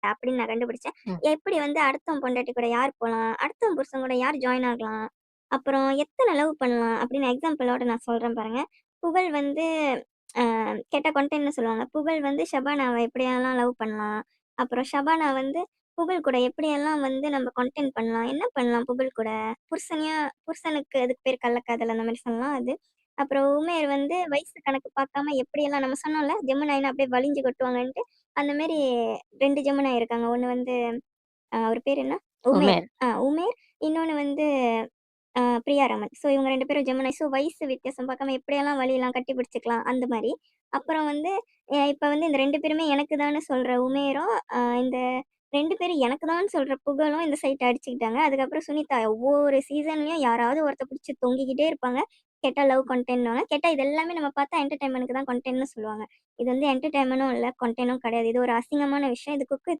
அப்படின்னு நான் கண்டுபிடிச்சேன். ம். எப்படி வந்து அடுத்தவன் பொண்டாட்டி கூட யார் போலாம்? அடுத்தவன் புருஷன் கூட யார் ஜாயின் ஆகலாம்? அப்புறம் எத்தன லவ் பண்ணலாம்? அப்படின்னு எக்ஸாம்பிளோட நான் சொல்றேன் பாருங்க. புகழ் வந்து கேட்டா கொன்டென்ட்ன்னு சொல்லுவாங்க. புகழ் வந்து ஷபானாவ எப்படியெல்லாம் லவ் பண்ணலாம்? அப்புறம் ஷபானா வந்து புகழ் கூட எப்படியெல்லாம் வந்து நம்ம கன்டென்ட் பண்ணலாம்? என்ன பண்ணலாம் புகழ் கூட? புருஷனையா புருஷனுக்கு அதுக்கு பேர் கள்ளக்காதல் அந்த மாரி சொல்லலாம் அது. அப்புறம் உமேர் வந்து வயசு கணக்கு பார்க்காம எப்படியெல்லாம் நம்ம சொன்னோம்ல, ஜெமினாய்னா அப்படியே வழிஞ்சு கொட்டுவாங்கன்ட்டு, அந்த மாரி 2 ஜெமினாய் இருக்காங்க. ஒண்ணு வந்து அவர் பேர் என்ன? உமேர். உமேர். உமேர். இன்னொன்னு வந்து பிரியாரமன். ஸோ இவங்க 2 பேரும் ஜெமினி. ஸோ வயசு வித்தியாசம் பார்க்காம எப்படியெல்லாம் வலியலாம் கட்டி பிடிச்சுக்கலாம், அந்த மாரி. அப்புறம் வந்து இப்ப வந்து இந்த 2 பேருமே எனக்கு தான்னு சொல்ற உமேரும், இந்த 2 பேரும் எனக்கு தான்னு சொல்ற புகழும் இந்த சைட் அடிச்சுக்கிட்டாங்க. அதுக்கப்புறம் சுனிதா ஒவ்வொரு சீசன்லயும் யாராவது ஒருத்தர் புடிச்சு தொங்கிக்கிட்டே இருப்பாங்க. கேட்டா லவ் கன்டென்ட்ன்னுவாங்க. கேட்டா இது எல்லாமே நம்ம பார்த்தா என்டர்டெயின்மென்ட்க்கு தான் கன்டென்ட்ன்னு சொல்லுவாங்க. இது வந்து என்டர்டெயின்மென்ட்டும் இல்ல, கன்டென்ட்டும் கிடையாது. இது ஒரு அசிங்கமான விஷயம். இது குக்கு